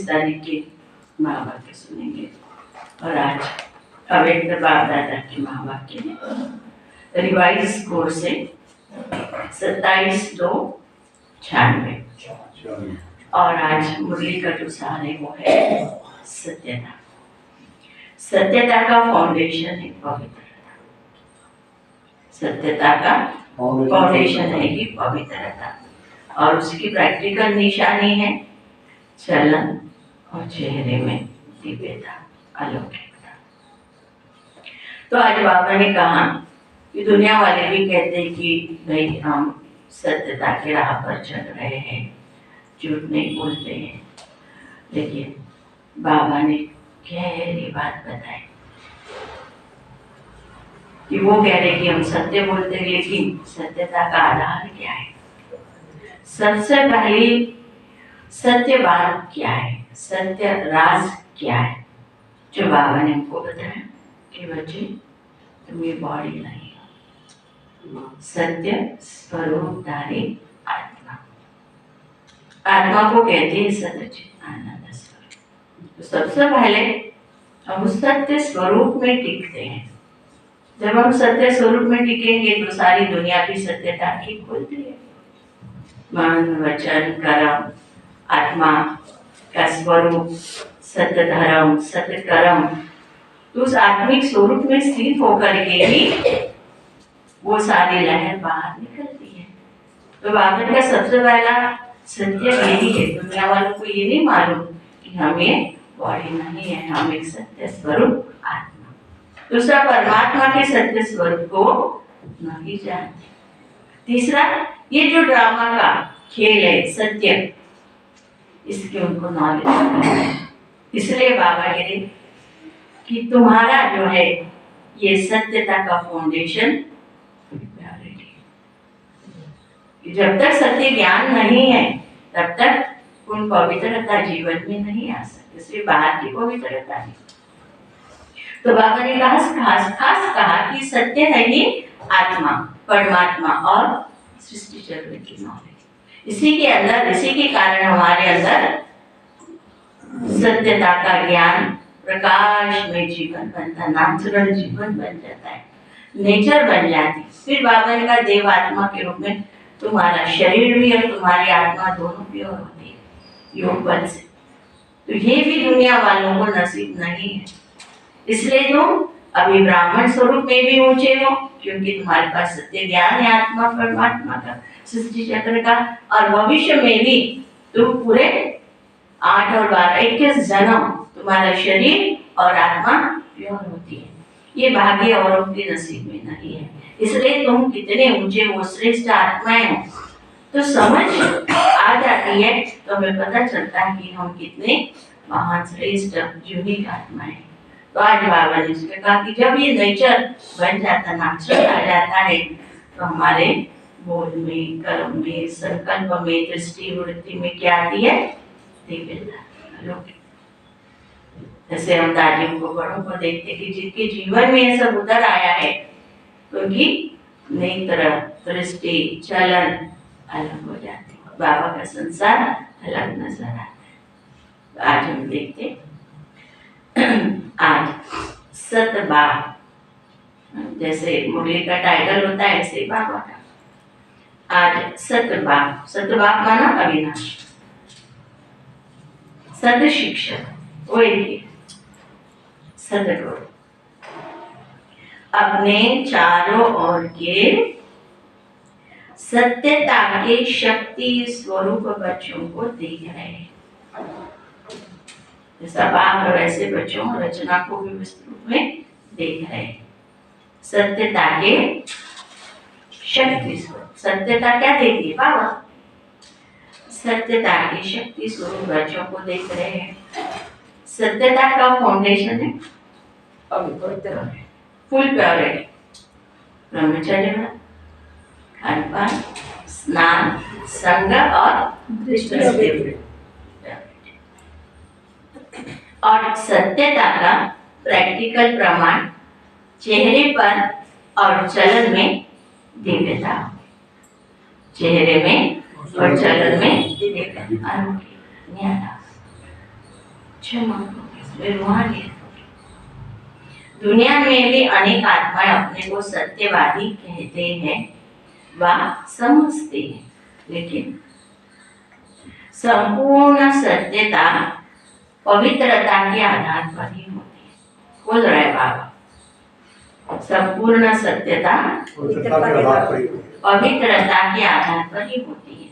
तारीख के महावाक्य सुनेंगे। और आज अवेक्ट बाप दादा के महावाक्य में रिवाइज कोर्स से 27/2/96 और आज मुरली का जो सार है वो है सत्यता। सत्यता का फाउंडेशन है पवित्रता। सत्यता का फाउंडेशन है कि पवित्रता और उसकी प्रैक्टिकल निशानी है चलन और चेहरे में दिव्यता, अलौकिकता। तो आज बाबा ने कहा कि दुनिया वाले भी कहते हैं कि भाई हम सत्यता के राह पर चल रहे हैं, झूठ नहीं बोलते हैं, लेकिन बाबा ने गहरी बात बताई कि वो कह रहे कि हम सत्य बोलते हैं, लेकिन सत्यता का आधार क्या है? सबसे पहली सत्य बात क्या है? सत्य राज क्या है? जो बाबा ने हमको बताया कि बच्चे तुम ये बॉडी नहीं हो, सत्य स्वरूपधारी आत्मा। आत्मा को कहते हैं सच्चिद आनंद स्वरूप। तो सबसे पहले हम उस सत्य स्वरूप में टिकते हैं। जब हम सत्य स्वरूप में टिकेंगे तो सारी दुनिया की सत्यता की खुलती है। मन वचन कर्म, आत्मा का स्वरूप, सत्य धर्म, सत्य कर्म, तो उस आत्मिक स्वरूप में स्थित होकर के ही वो सारी लहर बाहर निकलती है। तो बाबा का सबसे पहला सत्य यही है। दुनिया वालों को ये नहीं मालूम कि हम ये बॉडी नहीं है, हम एक सत्य स्वरूप आत्मा। दूसरा, परमात्मा के सत्य स्वरूप को नहीं जानते। तीसरा, ये जो ड्रामा का खेल है सत्य, इसकी उनको नॉलेज है। इसलिए बाबा कह रहे कि तुम्हारा जो है ये सत्यता का फाउंडेशन, जब तक सत्य ज्ञान नहीं है तब तक उन पवित्रता जीवन में नहीं आ सकती, सिर्फ बाहर की पवित्रता नहीं। तो बाबा ने खास कहा कि सत्य है ये आत्मा, परमात्मा और सृष्टि चक्र की नॉलेज। इसी के अंदर, इसी के कारण हमारे अंदर सत्यता का ज्ञान प्रकाश में जीवन बनता, नेचुरल जीवन बन जाता है, नेचर बन जाती। फिर बाबा ने कहा देव आत्मा के रूप में तुम्हारा शरीर भी और तुम्हारी आत्मा दोनों प्योर होती है योग बल से। तो ये भी दुनिया वालों को नसीब नहीं है। इसलिए तुम अभी ब्राह्मण स्वरूप में भी ऊंचे हो, क्योंकि तुम्हारे पास सत्य ज्ञान है आत्मा परमात्मा का, सृष्टि चक्र का। और भविष्य में भी तुम पूरे 8 और 12 21 जन्म तुम्हारा शरीर और आत्मा प्योर होती है। ये भाग्य औरों के नसीब में नहीं है। इसलिए तुम कितने ऊंचे हो, श्रेष्ठ आत्माएं हो, तो समझ आ जाती है, तो हमें पता चलता है कि हम कितने महान श्रेष्ठ यूनिक आत्माएं। तो आज बाबा ने उसने कहा कि जब ये नेचर बन जाता, नेचुरल आ जाता है, तो हमारे बोल में, कर्म में, संकल्प में, दृष्टि वृत्ति में क्या आती है, जैसे हम दादियों को, बड़ों को देखते कि जिनके जीवन में ये सब उतर आया है, क्योंकि नेत्र, दृष्टि, चलन अलग हो जाते हैं, बाबा का संसार अलग नजर आता है। आज हम देखते आज सतबाग, जैसे मुरली का टाइटल होता है ऐसे बाबा का आज सतबाग। सतबाग माना अविनाश, सत शिक्षक वही सदगुरु, अपने चारों ओर के सत्यता के शक्ति स्वरूप बच्चों को देख रहे हैं। जैसा बाप वैसे बच्चों रचना को भी विस्तृत में देख रहे हैं। सत्यता के शक्ति स्वरूप, सत्यता क्या देती है बाबा, सत्यता की शक्ति स्वरूप बच्चों को देख रहे हैं। सत्यता का फाउंडेशन है पवित्र, फुल प्योरिटी, ब्रह्मचर्य, खानपान, स्नान, संग और दृष्टि। और सत्यता का प्रैक्टिकल प्रमाण चेहरे पर और चलन में दिव्यता, चेहरे में और चलन में दिव्यता, दुनिया में भी अनेक आत्माएं अपने को सत्यवादी कहते हैं व समझते हैं, लेकिन संपूर्ण सत्यता पवित्रता के आधार पर ही होती है। बोल रहे बाबा, संपूर्ण सत्यता पवित्रता के आधार पर ही होती है।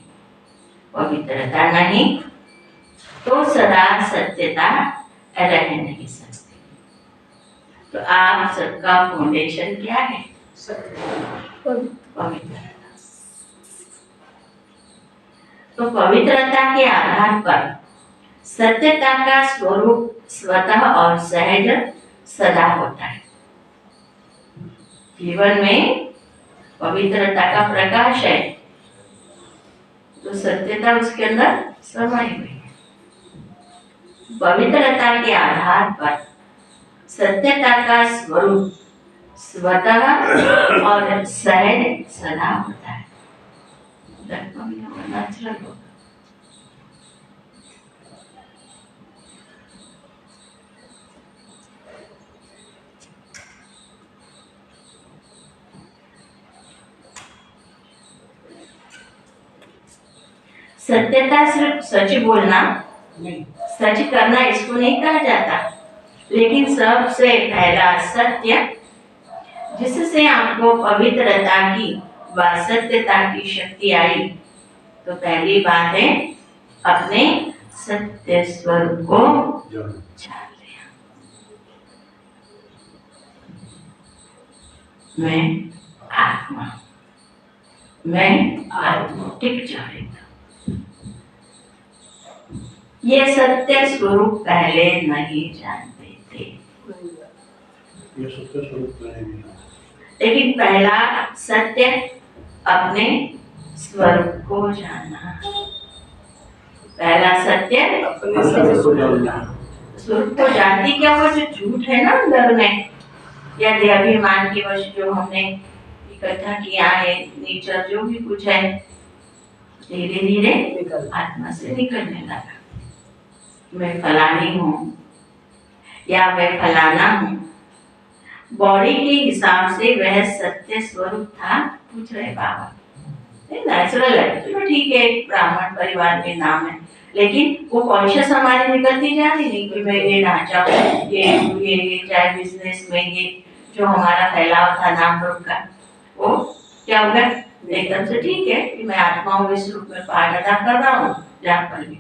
पवित्रता नहीं तो सदा सत्यता रह नहीं सकती। तो आप सबका फाउंडेशन क्या है, पवित्रता। तो पवित्रता के आधार पर सत्यता का स्वरूप स्वतः और सहज सदा होता है। जीवन में पवित्रता का प्रकाश है, तो सत्यता उसके अंदर समाई हुई है। पवित्रता के आधार पर सत्यता का स्वरूप स्वतः और सहज सदा होता है। नेचुरल होगा। सत्यता सिर्फ सच बोलना नहीं, सच करना इसको नहीं कहा जाता, लेकिन सबसे पहला सत्य जिससे आपको पवित्रता की व सत्यता की शक्ति आई, तो पहली बात है अपने सत्य स्वरूप को जान लिया। मैं आत्मा, मैं आत्मा टिक जाएगा। ये सत्य स्वरूप पहले नहीं जानते थे, ये सत्य स्वरूप नहीं, लेकिन पहला सत्य अपने स्वरूप को जाना। पहला सत्य अपने स्वरूप को जानना। स्वरूप को जानती क्या वो जो झूठ है ना अंदर में, या देहाभिमान की वजह जो हमने इकट्ठा किया है, नेचर जो भी कुछ है, धीरे धीरे आत्मा से निकलने लगा। मैं फलानी हूँ या मैं फलाना हूँ, बॉडी के हिसाब से वह सत्य स्वरूप था। पूछ रहे बाबा, नेचुरल है, चलो ठीक है, ब्राह्मण परिवार में नाम है, लेकिन वो कॉन्शियस हमारी निकलती जा रही नहीं कि मैं ये ढांचा हूँ, ये चाहे बिजनेस में ये जो हमारा फैलाव था नाम रूप का, वो क्या हो गया एकदम से ठीक है कि मैं आत्मा हूँ, इस रूप में पाठ अदा कर रहा हूँ जहाँ पर भी।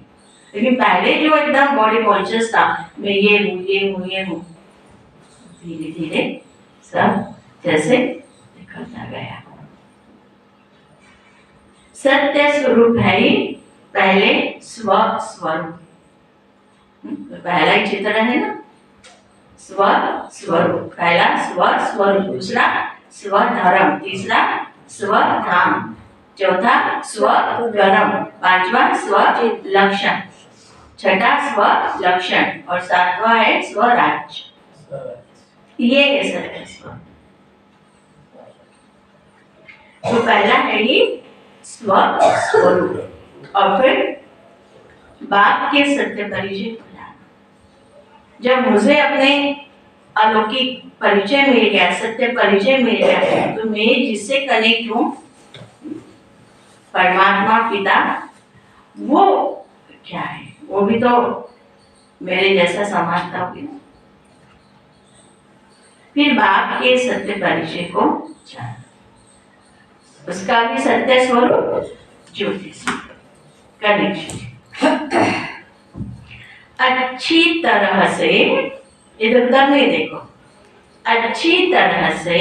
लेकिन पहले जो एकदम बॉडी कॉन्शियस था, मैं ये हूँ ये हूँ ये हूँ, धीरे धीरे सब जैसे निकलता गया। सत्य स्वरूप है ही पहले स्व स्वरूप। पहला ही चित्र है ना, स्व स्वरूप। पहला स्व स्वरूप, दूसरा स्व धर्म, तीसरा स्व धाम, चौथा स्व कर्म, पांचवा स्व लक्षण, छठा स्व लक्षण और सातवां है स्वराज्य। ये है सत्य स्वरूप। तो पहला है ही स्व स्वरूप, और फिर बाप के सत्य परिचय को जाना। जब मुझे अपने अलौकिक परिचय मिल गया, सत्य परिचय मिल गया, तो मैं जिससे कनेक्ट हूँ, परमात्मा पिता, वो क्या है, वो भी तो मेरे जैसा समानता होगी। फिर बाप के सत्य परिचय को जाना, उसका भी सत्य स्वरूप ज्योति कनेक्शन। अच्छी तरह से इधर उधर नहीं देखो, अच्छी तरह से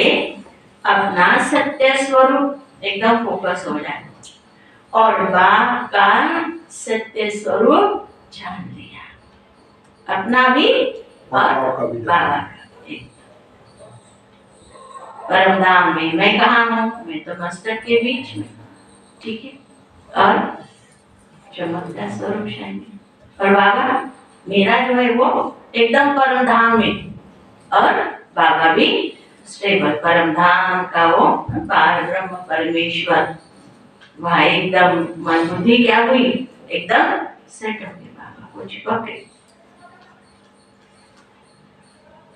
अपना सत्य स्वरूप एकदम फोकस हो जाए और बाप का सत्य स्वरूप जान लिया, अपना भी और बाबा का। परम धाम में मैं कहाँ हूँ, मैं तो मस्तक के बीच में, ठीक है, और चमकता स्वरूप शायद, और बाबा मेरा जो है वो एकदम परम धाम में, और बाबा भी स्टेबल परम धाम का वो पार ब्रह्म परमेश्वर, वहाँ एकदम मन बुद्धि क्या हुई, एकदम सेट हो गई, बाबा को चिपक गई।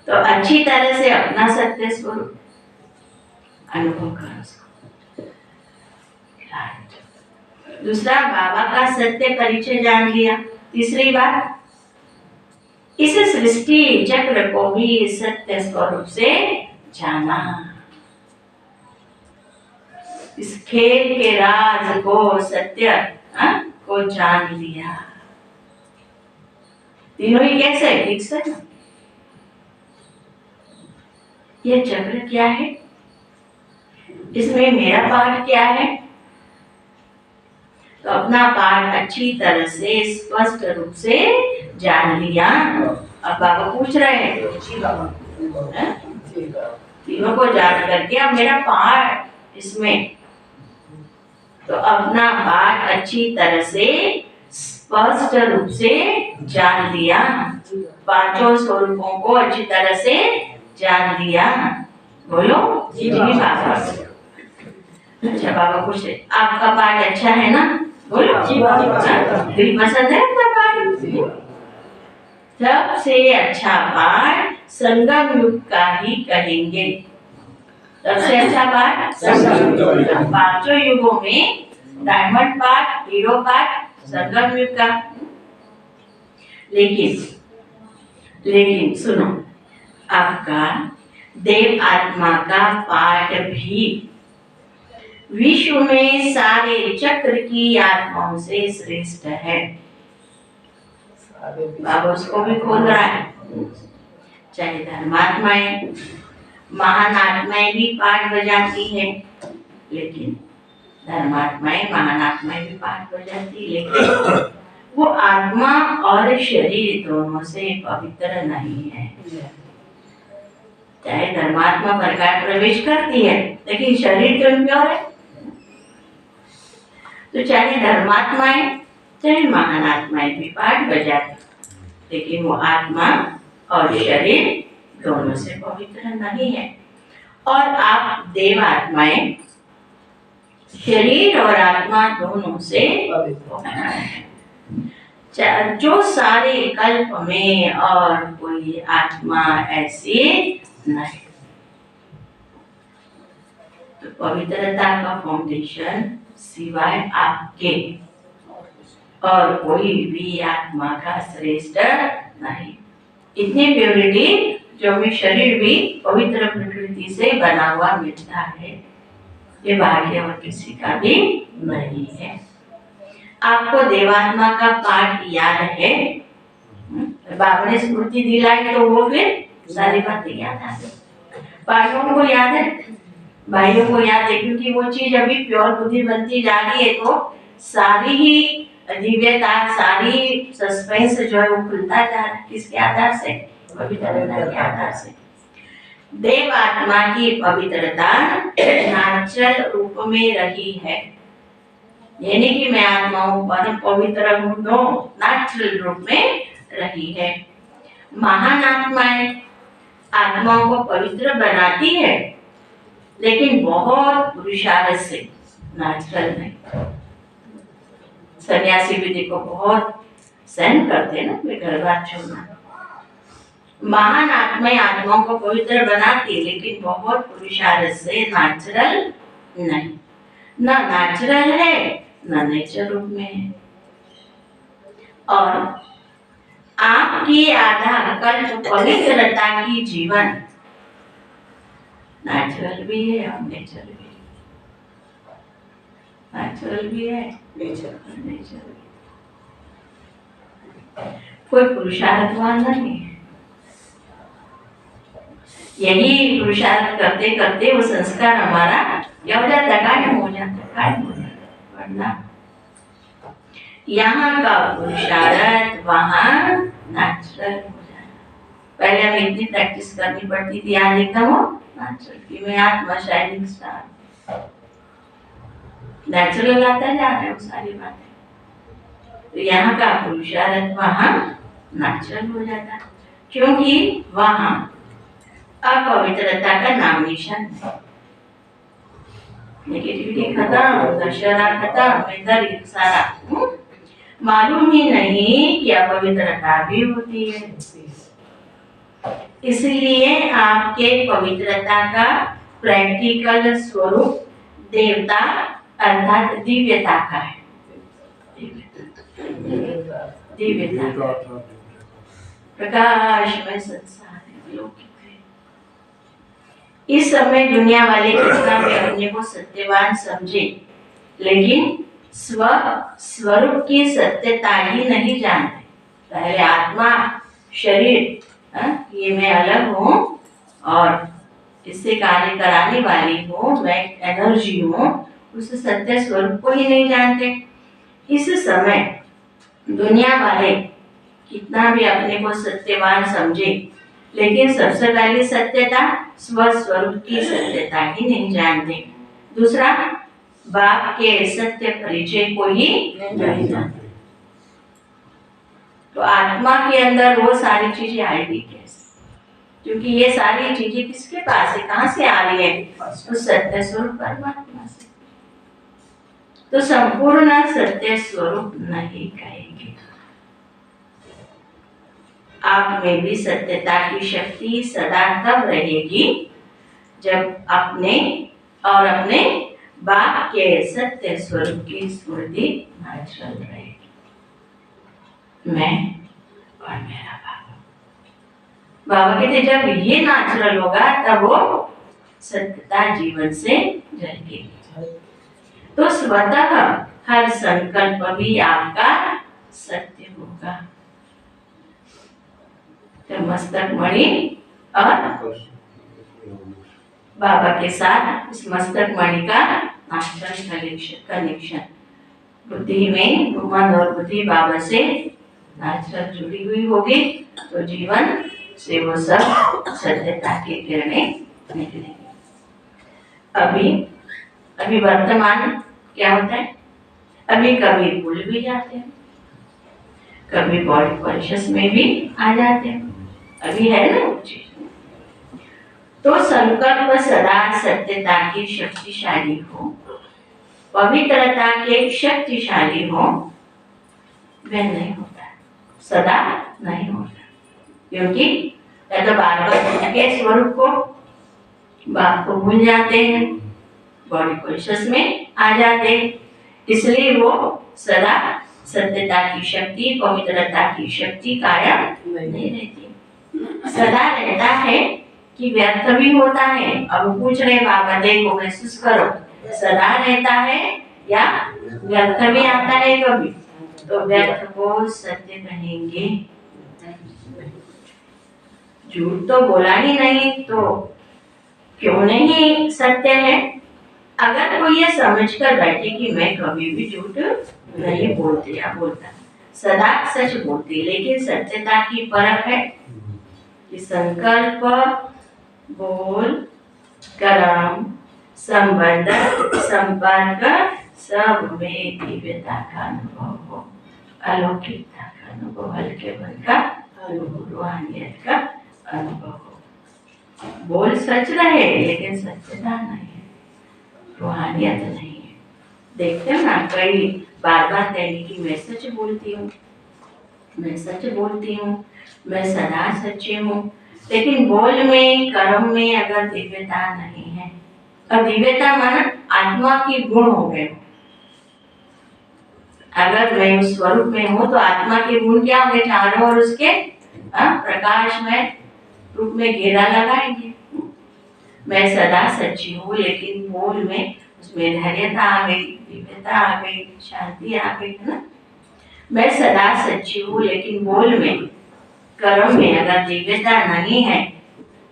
तो अच्छी तरह से अपना सत्य स्वरूप अनुभव करो उसको। दूसरा, बाबा का सत्य परिचय जान लिया। तीसरी बात, इस सृष्टि चक्र को भी सत्य स्वरूप से जाना, इस खेल के राज को, सत्य को जान लिया। तीनों ही कैसे, ठीक से। ये चक्र क्या है, इसमें मेरा पार्ट क्या है, तो अपना पार्ट अच्छी तरह से स्पष्ट रूप से जान लिया। अब बाबा पूछ रहे हैं, तीनों को जान करके अब मेरा पार्ट इसमें, तो अपना पार्ट अच्छी तरह से स्पष्ट रूप से जान लिया, पांचों स्वरूपों को अच्छी तरह से जान लिया। बोलो जी बाबा। अच्छा, बाबा पूछ रहे आपका पार्ट अच्छा है ना, बोलो जी बाबा। दिल पसंद है आपका पार्ट? सबसे अच्छा पार्ट संगम युग का ही कहेंगे। सबसे अच्छा पार्ट पांचों युगों में डायमंड पार्ट, हीरो पार्ट, संगम युग का। लेकिन सुनो, आपका देव आत्मा का पार्ट भी विश्व में सारे चक्र की आत्माओं से श्रेष्ठ है। बाबा उसको भी खोल रहा है। चाहे धर्मात्माएं, महान आत्माएं भी पार्ट बजाती है, लेकिन धर्मात्माएं महान आत्माएं भी पाठ हो जाती, लेकिन वो आत्मा और शरीर दोनों से पवित्र नहीं है। चाहे धर्मात्मा प्रकाश प्रवेश करती है लेकिन शरीर तो इम्प्योर है। तो चाहे धर्मात्माएं चाहे महान आत्माएं भी पाठ बजाती, लेकिन वो आत्मा और शरीर दोनों से पवित्र नहीं है। और आप देव आत्माएं शरीर और आत्मा दोनों से पवित्र हैं। जो सारे कल्प में और कोई आत्मा ऐसी नहीं। तो पवित्रता का फाउंडेशन सिवाय आपके और कोई भी आत्मा का श्रेष्ठ नहीं। इतनी प्योरिटी जो में शरीर भी पवित्र प्रकृति से बना हुआ मिलता है, ये भाग्य और किसी का भी नहीं है। आपको देवात्मा का पाठ याद है? बाबा ने स्मृति दिलाई तो वो फिर सारी बातें याद आ गई। भाइयों को याद है? भाइयों को याद है, क्योंकि वो चीज अभी प्योर बुद्धि बनती जा रही है, तो सारी ही दिव्यता, सारी सस्पेंस जो है वो खुलता जा रहा है। किसके आधार से? पवित्रता के आधार से। देव आत्मा की पवित्रता नाचल रूप में रही है। ये नहीं कि मैं आत्मा हूँ परम पवित्र हूँ, नो, नाचल रूप में रही है। महान आत्माएं आत्माओं को पवित्र बनाती है, लेकिन बहुत पुरुषार्थ से, नेचुरल नहीं। सन्यासी भी देखो बहुत सहन करते हैं ना, कोई घर बार छोड़ना। महान आत्माएं आत्माओं को पवित्र बनाती, लेकिन बहुत पुरुषार्थ से, नेचुरल नहीं। ना नेचुरल है ना नेचर रूप में है। और आपकी आधार कल्प पवित्रता की जीवन नेचुरल भी है और नेचर भी है। नेचुरल भी है, नेचर भी। कोई पुरुषार्थवान नहीं है। यही पुरुषार्थ करते करते वो संस्कार हमारा क्या हो जाता है? कायम हो जाता है। वरना यहाँ का पुरुषार्थ वहाँ नेचुरल हो जाए। पहले हमें इतनी प्रैक्टिस करनी पड़ती थी, आज एकदम हो नेचुरल कि मैं आत्मा शाइनिंग स्टार, नेचुरल आता जा रहा है वो सारी बातें। तो यहाँ का पुरुषार्थ वहाँ नेचुरल हो जाता है, क्योंकि वहाँ अपवित्रता का नाम निशान है। नेगेटिविटी खत्म, दशहरा खत्म, इधर सारा मालूम ही नहीं कि अपवित्रता भी होती है। इसलिए आपके पवित्रता का प्रैक्टिकल स्वरूप देवता अर्थात दिव्यता का है। दिव्यता प्रकाश में संसार है, अलौकिक है। इस समय दुनिया वाले कितना भी अपने को सत्यवान समझे, लेकिन स्वरूप की सत्यता ही नहीं जानते। पहले आत्मा शरीर, ये मैं अलग हूँ और इससे कार्य कराने वाली हूँ, मैं एनर्जी हूँ, उस सत्य स्वरूप को ही नहीं जानते। इस समय दुनिया वाले कितना भी अपने को सत्यवान समझे, लेकिन सबसे पहली सत्यता स्वस्वरूप की सत्यता ही नहीं जानते। दूसरा, बाप के सत्य परिचय को ही नहीं जानते। तो आत्मा के अंदर वो सारी चीजें आएगी कैसे? क्योंकि ये सारी चीजें किसके पास है, कहाँ से आ रही है? उस सत्य स्वरूप परमात्मा से। तो संपूर्ण सत्य स्वरूप नहीं कहेंगे। आप में भी सत्यता की शक्ति सदा तब रहेगी जब अपने और अपने बाप के सत्य स्वरूप की स्मृति चल रहेगी। मैं और मेरा बाबा। बाबा कहते जब ये नेचुरल होगा तब वो सत्यता जीवन से जलेगी। तो स्वतः हर संकल्प भी आपका सत्य होगा। तो मस्तक मणि और बाबा के साथ इस मस्तक मणि का मास्टर कनेक्शन बुद्धि में मन और बुद्धि बाबा से नेचुरल जुड़ी हुई होगी तो जीवन से वो सब सत्यता की किरणें निकलेंगी। अभी अभी वर्तमान क्या होता है, अभी कभी भूल भी जाते हैं, कभी बॉडी कॉन्शियस में भी आ जाते हैं, अभी है ना वो चीज। तो संकल्प सदा सत्यता की शक्तिशाली हो, पवित्रता के शक्तिशाली हो, वह नहीं होता, सदा नहीं होता, क्योंकि या तो बार बार के स्वरूप को बाप को भूल जाते हैं, बॉडी कॉन्शियस में आ जाते हैं, इसलिए वो सदा सत्यता की शक्ति, पवित्रता की शक्ति कायम नहीं रहती। सदा रहता है कि व्यर्थ भी होता है। अब पूछ रहे बाबा देखो महसूस करो, सदा रहता है या व्यर्थ भी आता है कभी, तो व्यर्थ को सत्य कहेंगे। झूठ तो बोला ही नहीं तो क्यों नहीं सत्य है। अगर कोई ये समझ कर बैठे कि मैं कभी भी झूठ नहीं बोलती या बोलता, सदा सच बोलती, लेकिन सत्यता की परख है कि संकल्प, बोल, कर्म, संबंध, संपर्क सब में दिव्यता का अनुभव हो, अलौकिकता का अनुभव, हल्के मन का अनुभव, रूहानियत का अनुभव हो। बोल सच रहे लेकिन सत्यता नहीं है, रूहानियत नहीं है। देखते हैं ना, कई बार बार कहेंगे कि मैं सच बोलती हूँ, मैं सच बोलती हूँ, मैं सदा सच्ची हूँ, लेकिन बोल में, कर्म में अगर दिव्यता नहीं है, और दिव्यता माना आत्मा की गुण हो गए, अगर मैं उस स्वरूप में हूँ तो आत्मा के गुण क्या होंगे, चारों और उसके प्रकाश में रूप में घेरा लगाएंगे। मैं सदा सच्ची हूँ, लेकिन बोल में उसमें धैर्यता आ गई, दिव्यता आ गई, शांति आ गई, है ना। मैं सदा सच्ची हूँ, लेकिन बोल में, कर्म में अगर दिव्यता नहीं है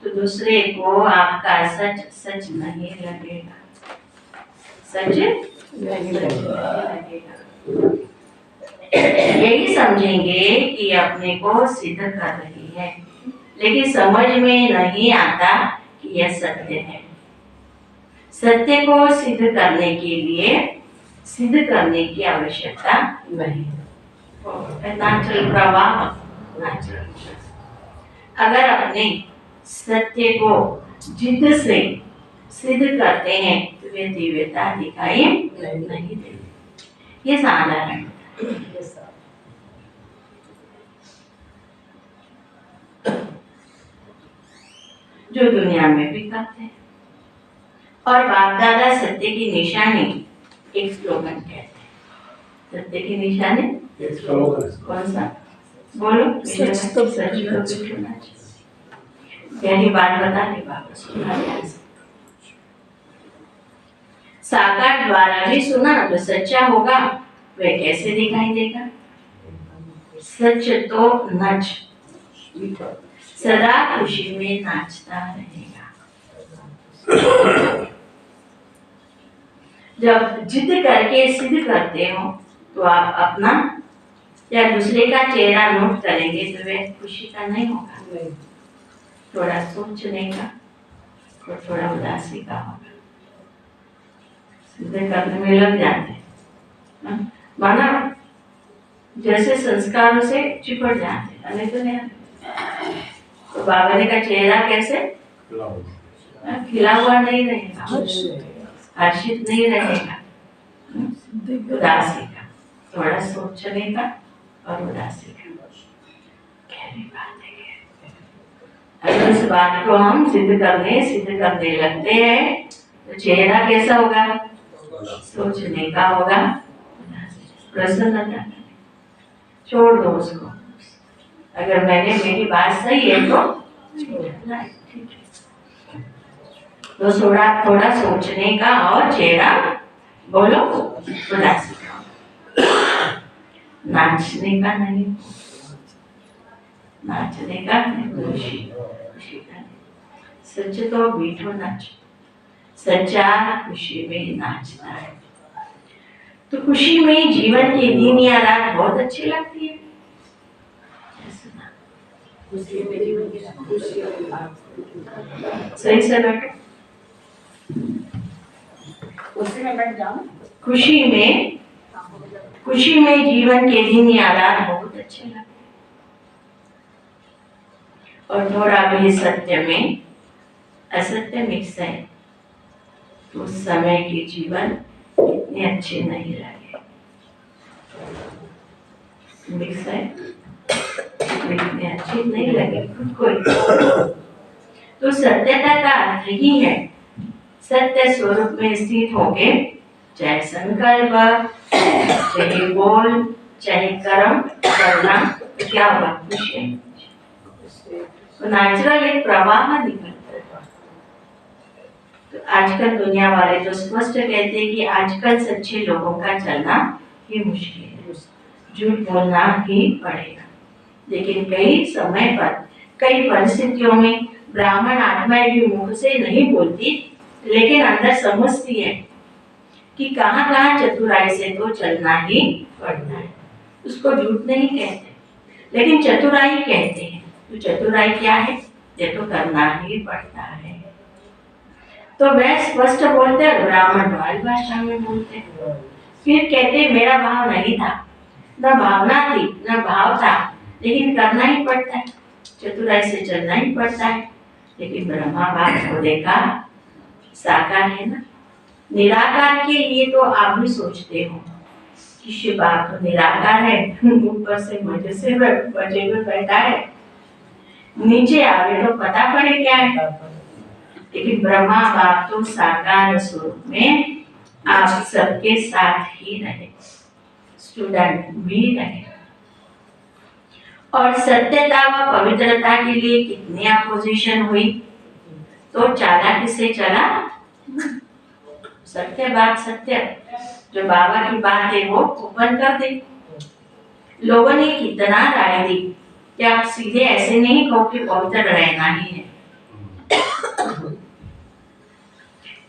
तो दूसरे को आपका सच सच नहीं लगेगा, सच नहीं लगेगा। यही समझेंगे कि अपने को सिद्ध कर रही है, लेकिन समझ में नहीं आता कि यह सत्य है। सत्य को सिद्ध करने के लिए सिद्ध करने की आवश्यकता नहीं है। नेचुरल प्रवाह, अगर अपने सत्य को जिद से सिद्ध करते हैं तो वे दिव्यता दिखाई नहीं देती। ये साधारण जो दुनिया में भी करते हैं। और बाप दादा सत्य की निशानी एक स्लोगन कहते हैं, सत्य की निशानी एक स्लोगन कौन सा बोलो? सच तो बिल्कुल सुनना चाहिए। यही बात बता रहे बाबा, सुना साकार द्वारा भी सुना तो सच्चा होगा, वह कैसे दिखाई देगा? सच तो नच, सदा खुशी में नाचता रहेगा। जब जिद करके सिद्ध करते हो तो आप अपना या दूसरे का चेहरा नोट करेंगे तो वह खुशी का नहीं होगा, थोड़ा सोचने का और थोड़ा उदासी का होगा। सिद्ध करने में लग जाते हैं, माना जैसे संस्कारों से चिपट जाते, नहीं तो नहीं। तो बाबा ने का चेहरा कैसे खिला हुआ नहीं रहेगा, हर्षित नहीं रहेगा, उदासी का, थोड़ा सोचने का और उदासी का। गहरी बात है। अगर इस बात को हम सिद्ध करने लगते हैं तो चेहरा कैसा होगा? सोचने का होगा, प्रसन्नता। छोड़ दो उसको, अगर मेरी बात सही है तो थोड़ा सोचने का और चेहरा बोलो उदासी का, नाचने का नहीं, नाचने का नहीं, खुशी का नहीं। सच तो मीठो नाच, सच्चा खुशी में नाचता है। तो खुशी में जीवन के दिन या रात बहुत अच्छी लगती है। सही से बैठो। खुशी में जीवन के दिन या रात बहुत अच्छे लगते हैं। और थोड़ा भी सत्य में असत्य मिक्स है तो उस समय के जीवन इतने अच्छे नहीं लगे। मिक्स है तो इतने अच्छे नहीं लगे खुद को। तो सत्यता का अर्थ ही है सत्य स्वरूप में स्थित होके चाहे संकल्प, चाहे बोल, चाहे कर्म करना, तो क्या होगा? खुशी। तो नेचुरल एक प्रवाह निकलता है। तो आजकल दुनिया वाले तो स्पष्ट कहते हैं कि आजकल सच्चे लोगों का चलना ही मुश्किल है, झूठ बोलना ही पड़ेगा। लेकिन कई समय पर कई परिस्थितियों में ब्राह्मण आत्माएं भी मुख से नहीं बोलती, लेकिन अंदर समझती है कि कहाँ कहाँ चतुराई से तो चलना ही पड़ता है। उसको झूठ नहीं कहते, लेकिन चतुराई कहते हैं। तो चतुराई क्या है? ये तो करना ही पड़ता है। तो वह स्पष्ट बोलते हैं, ब्राह्मण वाली भाषा में बोलते हैं। फिर कहते मेरा भाव नहीं था, न भावना थी, न भाव था, लेकिन करना ही पड़ता है, चतुराई से चलना ही पड़ता है। लेकिन ब्रह्मा बाप को देखा साकार है ना, निराकार के लिए तो आप भी सोचते हो कि शिव बाप तो निराकार है, ऊपर से मजे में बैठा है, नीचे आवे तो पता पड़े क्या है। लेकिन ब्रह्मा बाप तो साकार स्वरूप में आप सबके साथ ही रहे, स्टूडेंट भी रहे। और सत्यता व पवित्रता के लिए कितनी अपोजिशन हुई, तो चालाकी से चला। सत्य बात सत्य, जो बाबा की बात है वो ओपन कर दे। लोगों ने कितना राय दी कि आप सीधे ऐसे नहीं कहो कि पवित्र रहना ही है,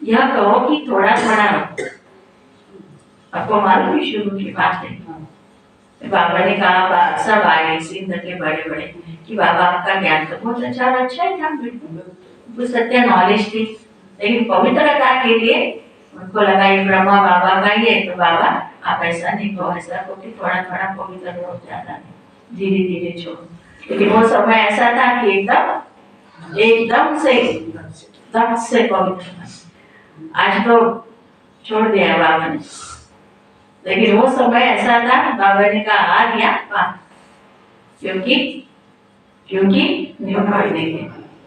यह कहो कि थोड़ा थोड़ा रखो। आपको मालूम है शुरू की बात है, बाबा ने कहा सब आए सिंध के बड़े बड़े कि बाबा आपका ज्ञान तो बहुत अच्छा है, बिल्कुल सत्य नॉलेज थी, लेकिन पवित्रता के लिए उनको लगा ये ब्रह्मा बाबा का ही है, तो बाबा आप ऐसा नहीं कहो, ऐसा कहो कि थोड़ा थोड़ा पवित्र हो, ज्यादा नहीं, धीरे धीरे छोड़ो। लेकिन वो समय ऐसा था कि एकदम से पवित्र। आज तो छोड़ दिया बाबा ने, लेकिन वो समय ऐसा था, बाबा ने कहा आ गया बात, क्योंकि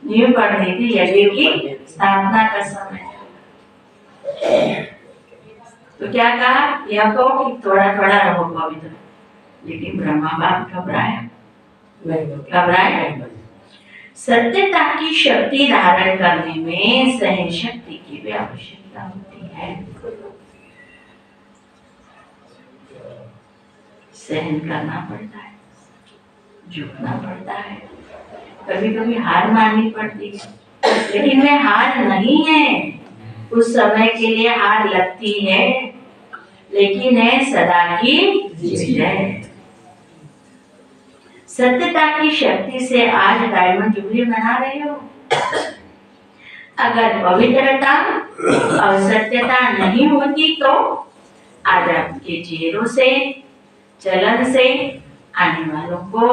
नींव पढ़नी थी यज्ञ की स्थापना का समय। तो क्या कहा, यह कहो कि थोड़ा थोड़ा रहो पवित्र। लेकिन ब्रह्मा बाप घबराया। सत्यता की शक्ति धारण करने में सहन शक्ति की भी आवश्यकता होती है। सहन करना पड़ता है, झुकना पड़ता है, कभी कभी हार माननी पड़ती है, लेकिन वह हार नहीं है। उस समय के लिए हार लगती है, लेकिन है सदा की विजय। सत्यता की शक्ति से आज डायमंड जुबली मना रहे हो। अगर पवित्रता और सत्यता नहीं होती तो आज आपके चेहरों से, चलन से आने वालों को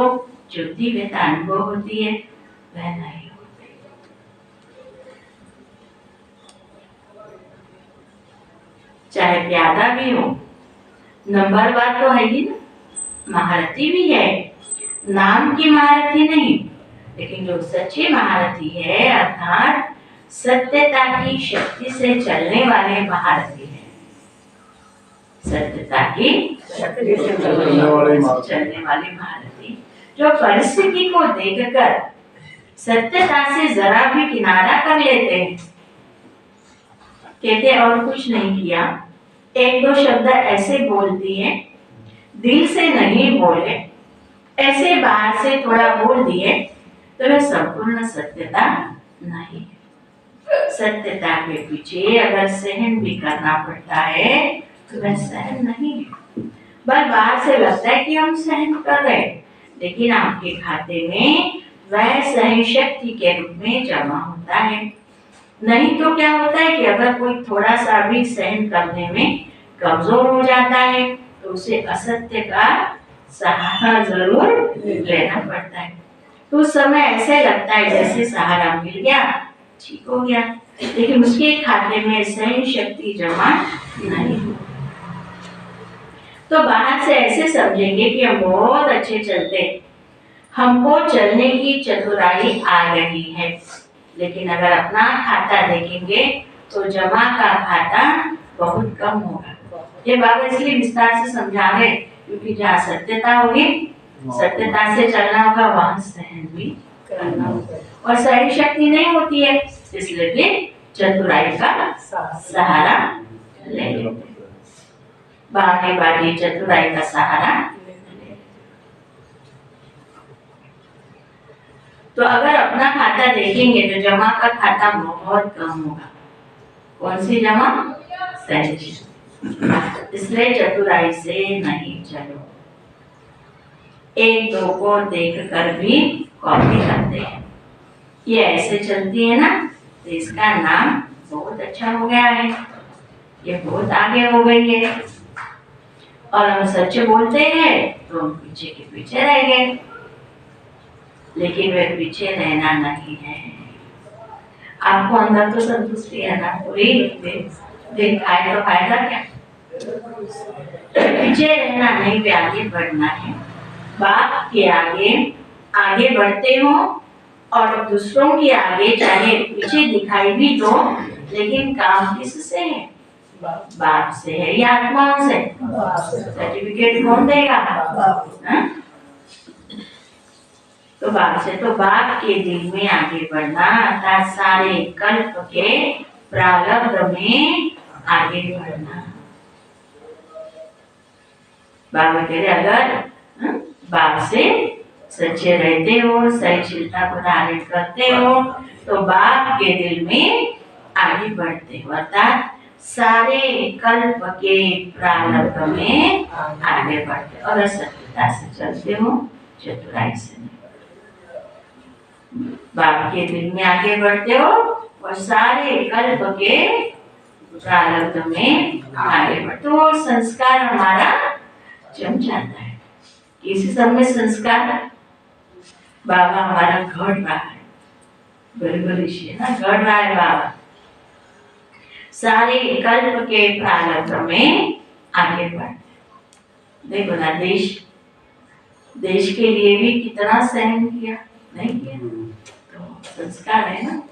जो दिव्यता अनुभव होती है वह नहीं होती। चाहे प्यादा भी हो, नंबरवार तो है ही ना, महारथी भी है, नाम की महारथी नहीं, लेकिन जो सच्ची महारथी है अर्थात सत्यता की शक्ति से चलने वाले महारथी है। सत्यता की शक्ति से चलने वाले महारथी जो परिस्थिति को देखकर सत्यता से जरा भी किनारा कर लेते हैं, कहते और कुछ नहीं किया, एक दो शब्द ऐसे बोल दिए, दिल से नहीं बोले, ऐसे बाहर से थोड़ा बोल दिए, तो वह संपूर्ण सत्यता नहीं है। सत्यता के पीछे अगर सहन भी करना पड़ता है तो वह सहन नहीं है। बस बाहर से लगता है कि हम सहन कर रहे हैं, लेकिन आपके खाते में वह सहन शक्ति के रूप में जमा होता है। नहीं तो क्या होता है कि अगर कोई थोड़ा सा भी सहन करने में कमजोर हो जाता है तो उसे असत्य का सहारा जरूर लेना पड़ता है। तो उस समय ऐसे लगता है जैसे सहारा मिल गया, ठीक हो गया, लेकिन उसके खाते में सहन शक्ति जमा नहीं हो। तो बाहर से ऐसे समझेंगे कि हम बहुत अच्छे चलते, हमको चलने की चतुराई आ रही है, लेकिन अगर अपना खाता देखेंगे तो जमा का खाता बहुत कम होगा। ये बाबा इसलिए विस्तार से समझा रहे क्योंकि जहाँ सत्यता होगी, सत्यता से चलना होगा, वहाँ सहन भी करना होगा। और सहन शक्ति नहीं होती है, इसलिए कि चतुराई का सहारा ले लेते, बागे बागे चतुराई का सहारा। तो अगर अपना खाता देखेंगे तो जमा का खाता बहुत कम होगा। कौन सी जमा? सहन। इसलिए चतुराई से नहीं चलो। एक दो को देख कर भी कॉपी करते हैं, ये ऐसे चलती है ना, तो इसका नाम बहुत अच्छा हो गया है, ये बहुत आगे हो गई है। और हम सच बोलते हैं तो हम पीछे के पीछे रह गए, लेकिन वे पीछे रहना नहीं है। आपको अंदर तो संतुष्टि है ना पूरी, दिन खाए तो फायदा क्या? पीछे रहना नहीं, वे आगे बढ़ना है। बाप के आगे आगे बढ़ते हो और दूसरों के आगे चाहे पीछे दिखाई भी दो, लेकिन काम किससे है? बाप से है या आत्माओं से? सर्टिफिकेट कौन देगा? तो बाप से। तो बाप के दिल में आगे बढ़ना अर्थात सारे कल्प के प्रारब्ध में आगे बढ़ना। बाबा कह रहे अगर बाप से सच्चे रहते हो, सहनशीलता को धारण करते हो, तो बाप के दिल में आगे बढ़ते हो, अर्थात सारे कल्प के प्रारब्ध में आगे बढ़ते हो और सत्यता से चलते हो, चतुराई से। बाप के दिल में आगे बढ़ते हो और सारे कल्प के प्रारब्ध में आगे बढ़ते हो। संस्कार हमारा जम जाता है। किसी समय संस्कार बाबा हमारा घट रहा है, बड़ी ना घट रहा है बाबा, सारे कल्प के प्रारब्ध में आगे बढ़ते। देखो ना, देश के लिए भी कितना सहन किया, नहीं किया? तो संस्कार है ना।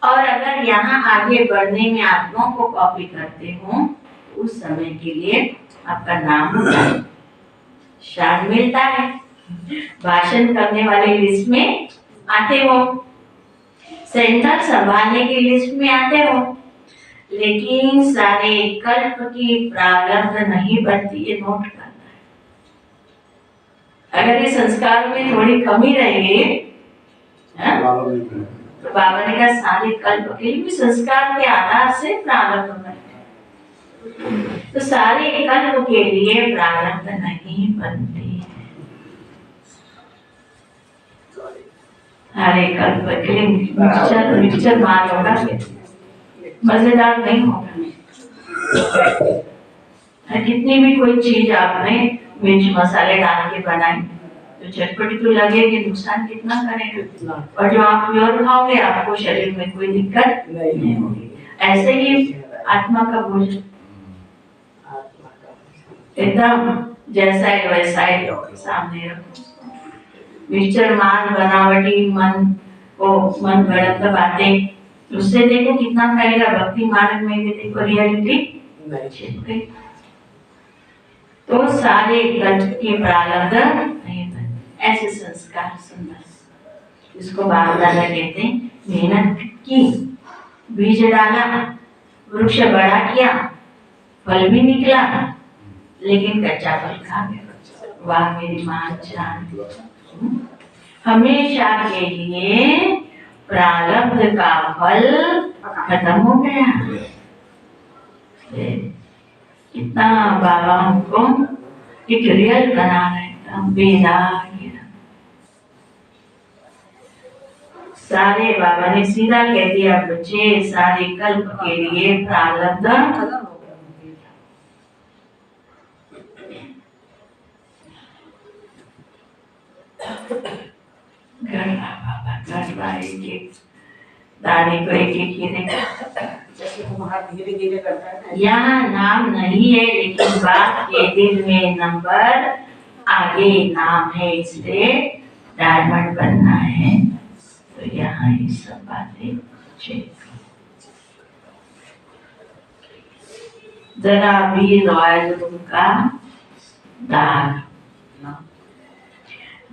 और अगर यहाँ आगे बढ़ने में आत्माओं को कॉपी करते हो, उस समय के लिए आपका नाम होता है, शान मिलता है, भाषण करने वाले लिस्ट में आते हो, सेंटर संभालने की लिस्ट में आते हो, लेकिन सारे कल्प की प्रारब्ध नहीं बनती, ये नोट करना है। अगर ये संस्कार में थोड़ी कमी रहेगी तो बाबा ने कहा सारे कल्प के लिए भी संस्कार के आधार से प्रारब्ध बनते, तो सारे कल्प के लिए प्रारब्ध नहीं बनते। हरे कल्प के लिए मिक्सचर मार होगा, मजेदार नहीं होगा। कितनी भी कोई चीज आपने मिर्च मसाले डाल के बनाई तो चटपटी तो लगेगी, नुकसान कितना करेगा। और जो आप प्योर खाओगे आपको शरीर में कोई दिक्कत नहीं होगी। ऐसे ही आत्मा का भोजन एकदम जैसा है वैसा ही सामने रखो। मिक्सचर मार बनावटी मन गढ़ंत बातें, उससे देखो कितना खाएगा। भक्ति मार्ग में भी देखो रियलिटी नहीं। तो सारे कल्प के प्रारब्ध नहीं बनते। ऐसे संस्कार सुंदर, इसको बाप दादा कहते हैं मेहनत की, बीज डाला, वृक्ष बड़ा किया, फल भी निकला, लेकिन कच्चा फल खा गया। वाह मेरी मां जान, हमेशा के लिए प्रारब्ध का फल खत्म हो गया। इतना बाबा हमको एक रियल बना रहे थे, बेदाग। सारे बाबा ने सीधा कह दिया, बच्चे सारे कल्प के लिए प्रारब्ध दाने को एक धीरे करता है। यहाँ नाम नहीं है, लेकिन बात के दिल में नंबर, आगे नाम है, इसलिए डायमंड बनना है। तो यहाँ ये सब बातें चेक। जरा भी रॉयल रूम का दाग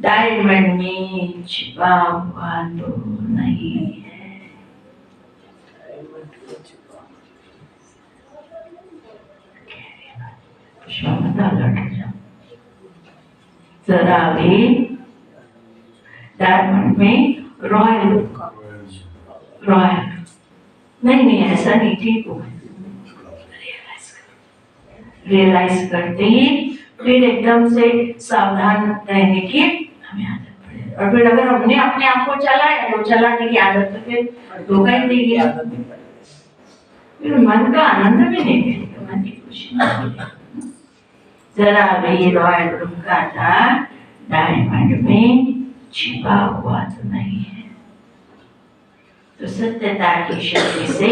डायमंड में छिपा हुआ तो नहीं है। जरा भी डायमंड में रॉयल नहीं, ऐसा नहीं, ठीक हो। रियलाइज करते ही फिर एकदम से सावधान रहने की हमें आदत पड़ेगी। और फिर अगर हमने अपने आप को चलाया तो चलाने की आदत तो फिर धोखा ही देगी। फिर मन का आनंद भी नहीं मिलेगा, मन की खुशी नहीं मिलेगी। जरा भी रॉयल रूम का दाग डायमंड में छिपा हुआ तो नहीं है। तो सत्यता की शक्ति से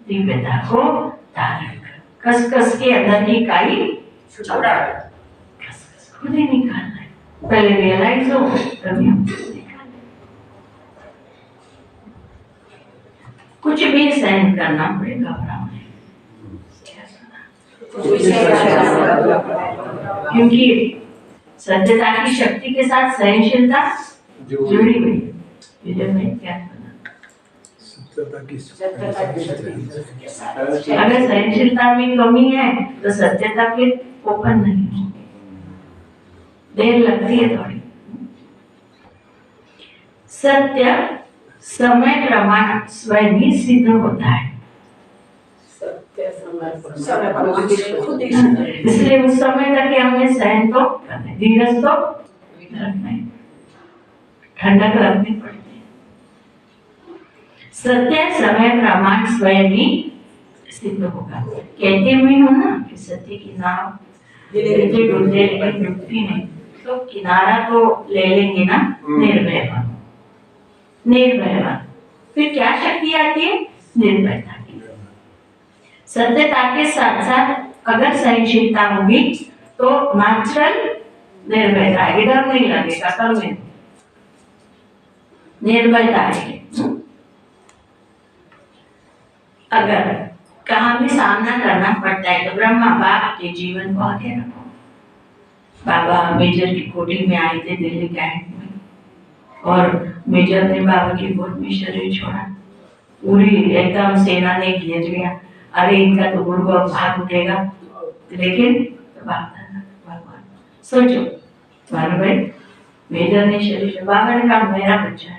दिव्यता को धारण कर, कस कस के अंदर की काई छुड़ा, खुद ही निकालना है। पहले रियलाइज हो, तभी हम निकालें। कुछ भी सहन करना पड़ेगा, क्योंकि सत्यता की शक्ति के साथ सहनशीलता जुड़ी हुई है। क्या अगर सहनशीलता में कमी है तो सत्यता फिर ओपन नहीं होगी, देर लगती है थोड़ी। सत्य समय प्रमाण स्वयं ही सिद्ध होता है। इसलिए उस समय तक हमें सहन तो करना, धीरज तो रखना है, ठंडक रखनी पड़ती है। सत्य समय प्रमाण स्वयं ही सिद्ध होगा। कहते हुए हो ना कि सत्य की नाव डूबते लेकिन डूबती नहीं, तो किनारा तो ले लेंगे ना, निर्भय बनो, निर्भय बनो। फिर क्या शक्ति आती है? निर्भयता की। सत्यता के साथ साथ अगर सहनशीलता होगी तो नेचुरल निर्भयता आएगी, डर नहीं लगेगा, कल में निर्भयता आएगी। अगर कहाँ भी सामना करना पड़ता है तो ब्रह्मा बाप के जीवन को आगे रखो। बाबा मेजर की कोठी में आए थे दिल्ली कैंप में, और मेजर ने बाबा की गोद में शरीर छोड़ा। पूरी एकदम सेना ने घेर लिया, अरे इनका तो गुरु भाग उठेगा, लेकिन तो भगवान सोचो, भाई मेजर ने शरीर, बाबा ने कहा मेरा बच्चा है,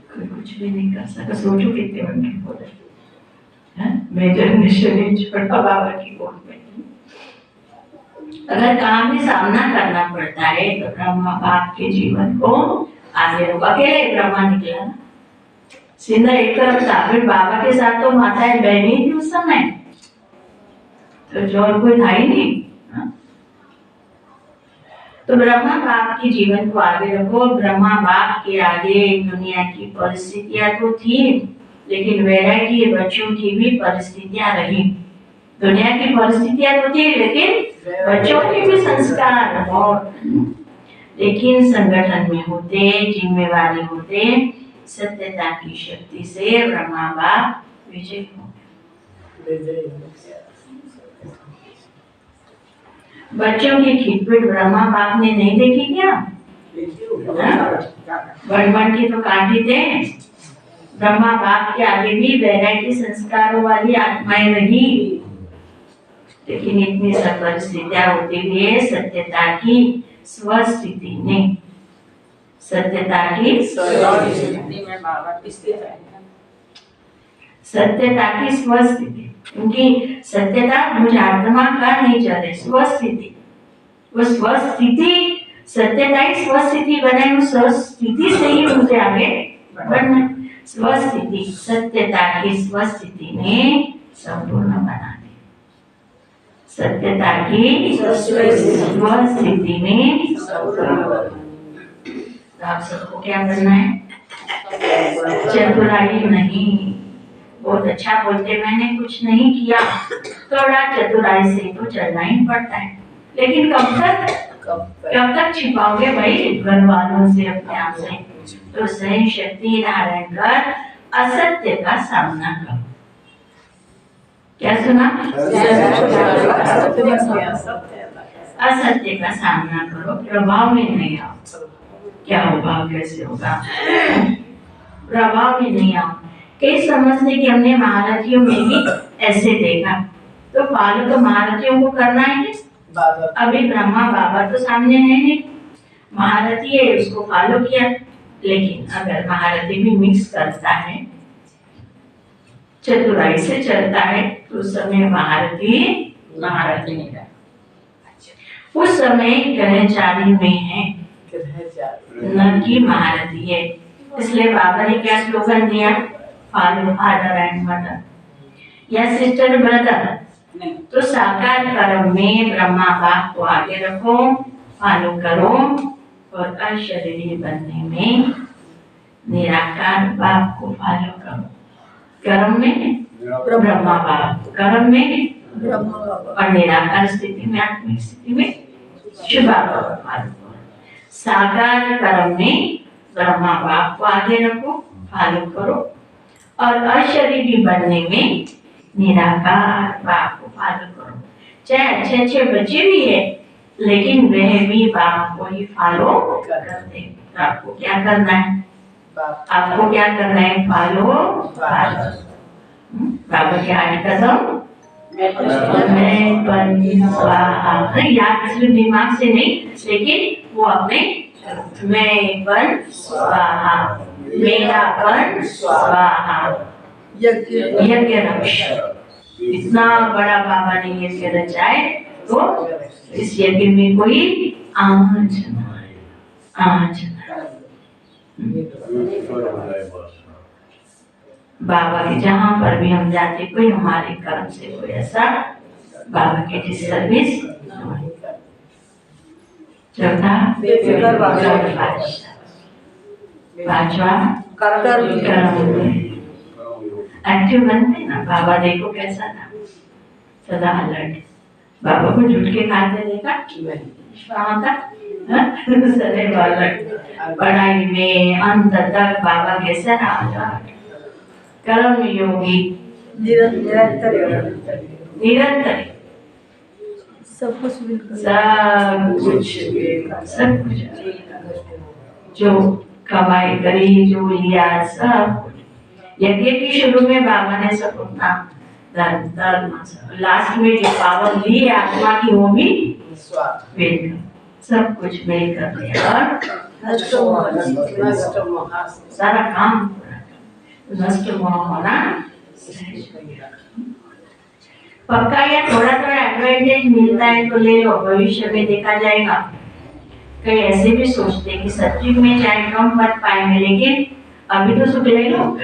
कोई कुछ भी नहीं कर सकता। सोचो कितने उनके बोले, मेजर ने शरीर छोड़ा बाबा की गोद में। अगर काम भी सामना करना पड़ता है तो ब्रह्मा बाप के जीवन को आगे रखो। अकेले ब्रह्मा निकला ना, सीधा एक तरफ था, फिर बाबा के साथ तो माताएं बहनी थी उस समय, तो जो और कोई था ही नहीं। तो ब्रह्मा बाप के जीवन को आगे रखो। ब्रह्मा बाप के आगे दुनिया की परिस्थितियां तो थी, लेकिन वैरागी बच्चों की भी परिस्थितियां रही। दुनिया की परिस्थितियां तो थी, लेकिन बच्चों के भी संस्कार और, लेकिन संगठन में होते, जिम्मेवारी होते, सत्यता की शक्ति से ब्रह्मा बाप विजय हो। बच्चों की खिटपिट ब्रह्मा बाप ने नहीं देखी क्या? बन के तो काटी थे। ब्रह्मा बाप के आगे भी वैराग्य संस्कारों वाली आत्माएं रही, लेकिन इतनी सब परिस्थितियां होती भी है, सत्यता की स्वस्थिति में, सत्यता की स्थिति में बाबा स्थित है। सत्यता की स्वस्थिति, क्योंकि सत्यता मुझे आत्मा का नहीं चले, स्वस्थिति, वो स्वस्थिति, सत्यता ही स्वस्थिति बने, उस स्वस्थिति से ही मुझे आगे बढ़ना। स्वस्थिति, सत्यता की स्वस्थिति में संपूर्ण बनाने, सत्यता की स्वस्थिति में संपूर्ण। तो आप सबको क्या करना है? चतुराई नहीं, बहुत अच्छा बोलते मैंने कुछ नहीं किया, थोड़ा चतुराई से तो चलना ही पड़ता है, लेकिन कब तक छिपाओगे भाई घर वालों से, अपने आप से? तो सहन शक्ति धारण कर असत्य का सामना करो। क्या सुना? असत्य का सामना करो, प्रभाव में नहीं आओ। क्या होगा, कैसे होगा, प्रभाव में नहीं आओ। कई समझते कि हमने महारथियों में भी ऐसे देखा, तो फॉलो तो महारथियों को करना है। अभी ब्रह्मा बाबा तो सामने है नहीं, महारथी है उसको फॉलो किया, लेकिन अगर महारथी भी मिक्स करता है, चतुराई से चलता है, तो उस समय महारथी नहीं है, उस समय ग्रहचारी में है, न कि महारथी है। इसलिए बाबा ने क्या स्लोगन दिया? फॉलो फादर एंड मदर या सिस्टर ब्रदर। तो साकार कर्म में ब्रह्मा बाप को आगे रखो, फॉलो करो, और अशरीरी बनने में निराकार बाप को फॉलो करो। कर्म में ब्रह्मा बाप, कर्म में ब्रह्मा बाप, और निराकार स्थिति में, आत्मिक स्थिति में शिव बाबा को फॉलो करो। साकार कर्म में ब्रह्मा बाप को आगे रखो, फॉलो करो, और अशरीरी बनने में निराकार बाप को फॉलो करो। चाहे अच्छे अच्छे बच्चे भी है, लेकिन वह भी बाप को ही फॉलो करते। तो आपको क्या करना है? आपको क्या करना है? फॉलो बाबा के आगे कदम, मैं बन स्वाहा, याद सिर्फ दिमाग से नहीं, लेकिन वो अपने मैं बन स्वाहा, मेरा बन स्वाहा, यज्ञ रक्ष। इतना बड़ा बाबा ने यज्ञ रचाए, तो इस यज्ञ में कोई आँच न आए। बाबा के जहाँ पर भी हम जाते, कोई हमारे कर्म से कोई ऐसा बाबा के डिस्टर्बेंस। चौथा पांचवा कर्म। एक्टिव बनते ना, बाबा देखो कैसा था, सदा अलर्ट। बाबा को झूठ के खाते देखा सदैव अलर्ट, पढ़ाई में अंत तक बाबा कैसा रहा? कर्म योगी, निरंतर सब कुछ जो कमाई करी, जो लिया, सब। यज्ञ की शुरू में बाबा ने सब अपना धर्म, लास्ट में जो पावर ली है आत्मा की, वो भी सब कुछ मिल कर दिया, और सारा काम नष्ट होना पक्का, या थोड़ा थोड़ा एडवांटेज मिलता है तो ले लो, भविष्य में देखा जाएगा। कई ऐसे भी सोचते हैं कि सत्युग में चाहे कम पद पाएंगे, लेकिन अभी तो सुख ले लो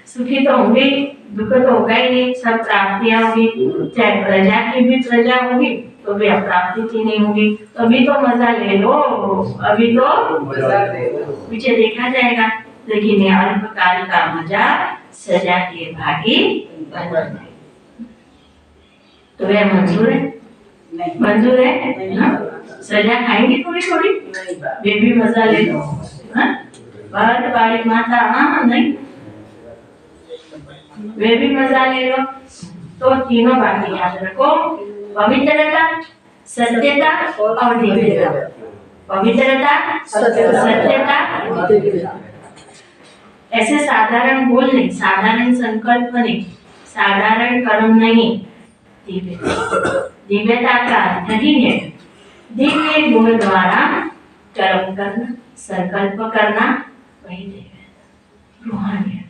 सुखी तो होंगे, दुख तो होगा ही नहीं, सब प्राप्तियां होगी। चाहे प्रजा की भी प्रजा होगी तो भी अप्राप्ति की नहीं होगी, तो अभी तो मजा ले लो, अभी तो पीछे देखा जाएगा। लेकिन ये अल्पकाल का मजा सजा के भागी बनना। तो वह मंजूर है? मंजूर है ना? सजा खाएंगे थोड़ी थोड़ी, वे भी मजा ले लो। बहुत बारी माता, हाँ नहीं, वे भी मजा ले लो। तो तीनों बातें याद रखो, पवित्रता, सत्यता और दिव्यता। पवित्रता, सत्यता, दिव्यता। ऐसे साधारण बोल नहीं, साधारण संकल्प नहीं, साधारण कर्म नहीं, दिव्यता। दिव्यता का अर्थ ही है दिव्य गुण द्वारा कर्म करना, संकल्प करना, वही दिव्यता, रूहानियत।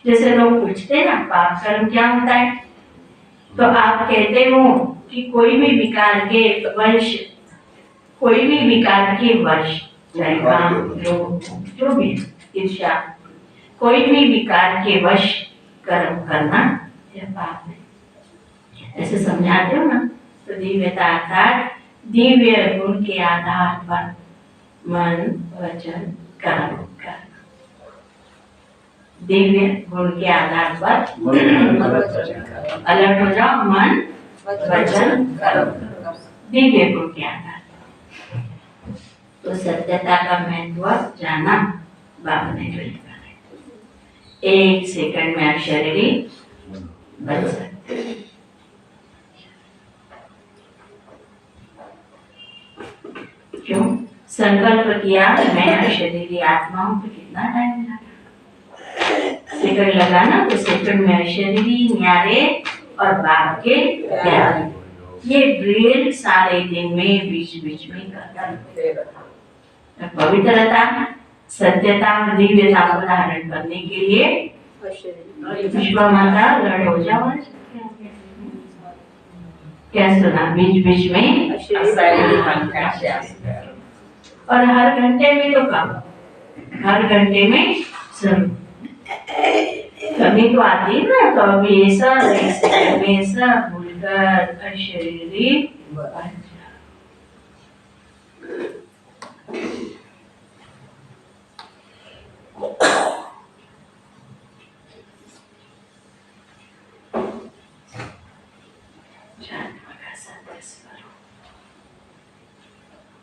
जैसे लोग पूछते ना पाप कर्म क्या होता है, तो आप कहते हो कि कोई भी विकार के वश, कोई भी विकार के वश, चाहे काम, लोभ, जो भी ईर्ष्या, कोई भी विकार के वश कर्म करना यह पाप है। ऐसे समझाते हो ना। तो दिव्यता अर्थात दिव्य गुण के आधार पर मन, वचन, कर्म करना। दिव्य गुण के आधार पर अलर्ट हो जाओ, मन, वचन, कर्म, दिव्य गुण के आधार पर। तो सत्यता का महत्व जाना बाबा ने जो लिखा है। 1 सेकंड में आप शरीरी बन सकते हैं। क्यों? संकल्प किया मैं शरीरी आत्मा हूं, तो कितना टाइम लगा? सेकंड लगा ना, तो सेकंड में शरीरी न्यारे और बाप के प्यारे। ये ड्रिल सारे दिन में बीच बीच में करता। पवित्रता, सत्यता और दिव्यता को धारण करने के लिए विश्व माता लड़ हो जाओ। क्या सुना? बीच बीच में और हर घंटे में, तो कम, हर घंटे में जरूर। कभी तो आती है ना, तो अभी ऐसा ऐसा भूलकर शरीरी बन जा।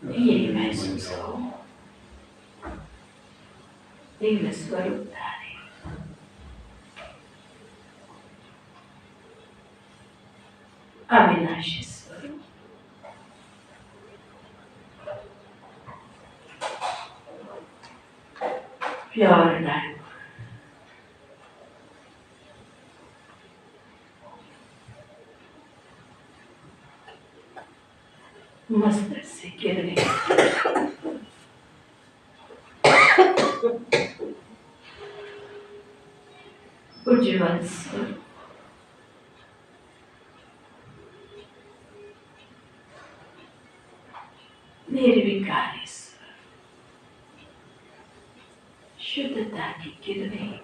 ये महसूस हो दिव्य स्वरूप धारे, अविनाशी स्वरूप, प्योर डायमंड, मस्तक से किरणें, उज्ज्वल स्वरूप, निर्विकारी स्वरूप, शुद्धता की किरणें,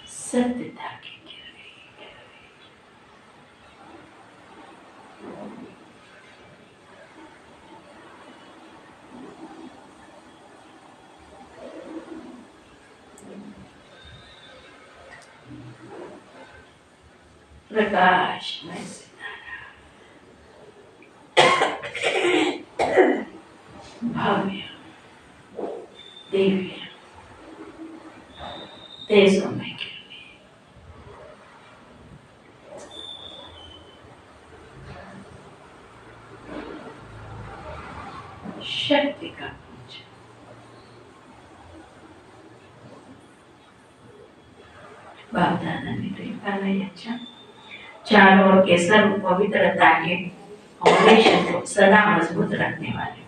सत्यता की प्रकाश में सितारा, भव्य, दिव्य, तेजों में किरणें, शक्ति का पूजन, बाप दादा ने तो ये अच्छा चारों ओर के सर्व पवित्रता के फाउंडेशन को सदा मजबूत रखने वाले,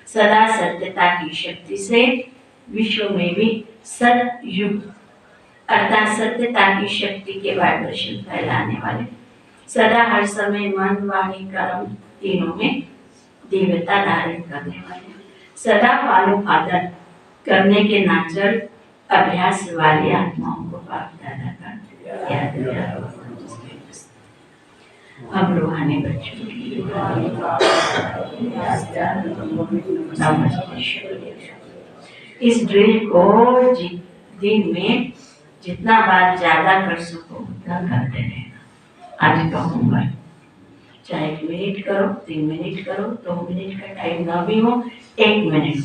सदा सत्यता की शक्ति से विश्व में भी सतयुग अर्थात सत्यता की शक्ति के वाइब्रेशन फैलाने वाले, सदा हर समय मन, वाणी, कर्म तीनों में दिव्यता धारण करने वाले, सदा पालो पादन करने के नाचर अभ्यास वाली आत्माओं को बाप दादा का याद। अब रूहानी बच्चों इस ड्रिल को दिन में जितना बार ज्यादा कर सको उतना करते रहना। आज का होमवर्क, चाहे 1 मिनट करो, 3 मिनट करो, 2 मिनट का टाइम ना भी हो, 1 मिनट,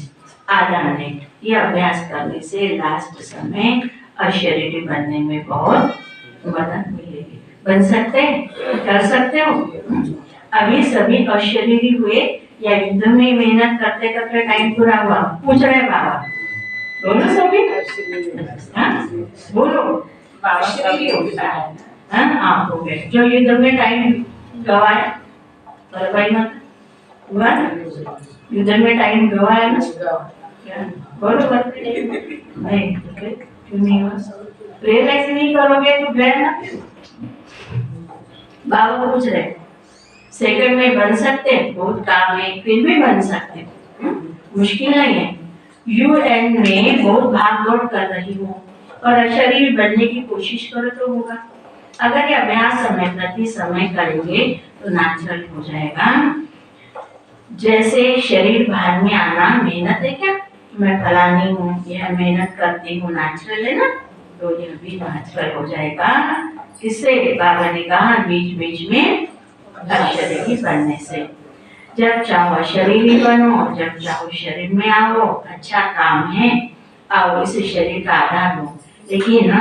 आधा मिनट, ये अभ्यास करने से लास्ट समय अशरीरी बनने में बहुत मदद मिलेगी। बन सकते हैं? कर सकते हो? अभी सभी अशरीरी हुए या युद्ध में मेहनत करते करते टाइम पूरा हुआ? पूछ रहे बाबा, बोलो सभी, हाँ बोलो, बाबा सभी होता है। हाँ आप हो गए जो युद्ध में टाइम गवाया पर भाई मत हुआ ना? युद्ध में टाइम गवाया ना क्या? बोलो मत नहीं तो फिर क्यों नहीं हुआ? रियलाइज नहीं करोगे तो गए ना। बाबा पूछ रहे सेकंड में बन सकते हैं, बहुत काम है फिर भी बन सकते हैं, मुश्किल नहीं है। यू एंड में बहुत भाग दौड़ कर रही हूँ और शरीर बनने की कोशिश करो तो होगा। अगर ये अभ्यास समय प्रति समय करेंगे तो नेचुरल हो जाएगा। जैसे शरीर बाहर में आना मेहनत है क्या? मैं फलानी हूँ या मेहनत करती हूँ, नेचुरल है ना, तो यह भी नेचुरल हो जाएगा। इससे बाबा ने कहा बीच बीच में अशरीरी बनने से, जब चाहो शरीरी बनो, जब चाहो शरीर में आओ, अच्छा काम है, आओ इस शरीर का आधार लो। लेकिन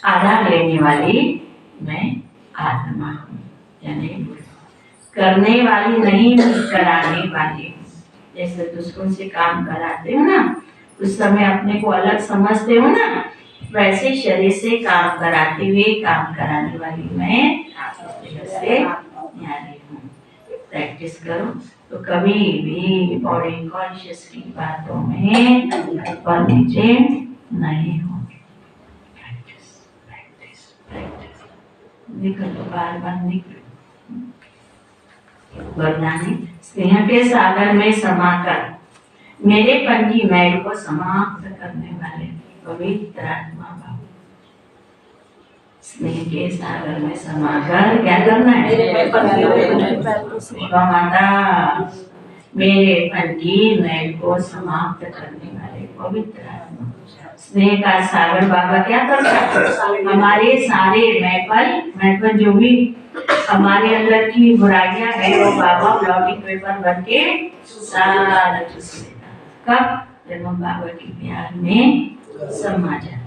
आधार लेने वाली मैं आत्मा हूँ, यानी करने वाली नहीं हूँ, कराने वाली हूँ। जैसे दूसरों से काम कराते हो ना, उस समय अपने को अलग समझते हो ना, वैसे शरीर से काम कराते हुए काम कराने वाली मैं से न्यारी हूँ। प्रैक्टिस करो तो कभी भी बॉडी कॉन्शियस की बातों में ऊपर नीचे नहीं होगी। प्रैक्टिस प्रैक्टिस प्रैक्टिस निकलो, बार बार निकलो। वरदानी स्नेह के सागर में समाकर मेरे पन की मैल को समाप्त करने वाले पवित्र आत्मा बाबा। स्नेह के सागर में समाकर क्या करना है? माता मेरे पन की मैल को समाप्त करने वाले पवित्र आत्मा। स्नेह का सागर बाबा क्या करता है? हमारे सारे मैपल जो भी हमारे अंदर की बुराइयां है वो बाबा ब्लॉटिंग पेपर बन के सारा चुस लेता। कब? जब हम बाबा के प्यार में समा जाते।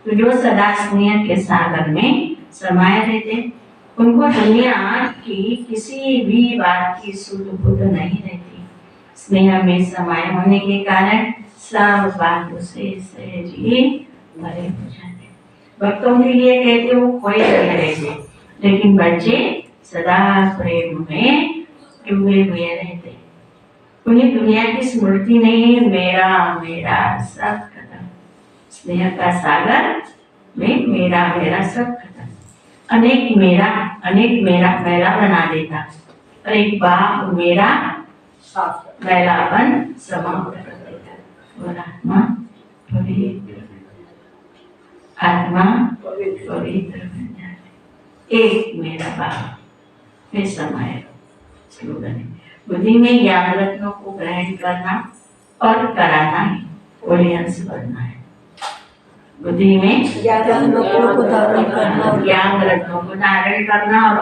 तो जो सदा स्नेह के सागर में समाये रहते उनको दुनिया की किसी भी बात की सुध बुध नहीं रहती। स्नेह में समाये होने के कारण सब बातों से सहज ही भरे हो जाते। भक्तों के लिए कहते वो खोए रहते, लेकिन बच्चे सदा प्रेम में डूबे हुए रहते। उन्हें दुनिया की स्मृति नहीं, मेरा मेरा सब खत्म। स्नेह का सागर में मेरा मेरा सब खत्म। अनेक मेरा मैला बना देता और एक बाप मेरा मैलापन समाप्त कर देता। और आत्मा पवित्र बन जाती। एक मेरा बाप में समाये। स्लोगन है बुद्धि में ज्ञान रत्नों को ग्रहण करना और कराना है, ऑडियंस बनना है। बुद्धि में ज्ञान रत्नों को धारण करना और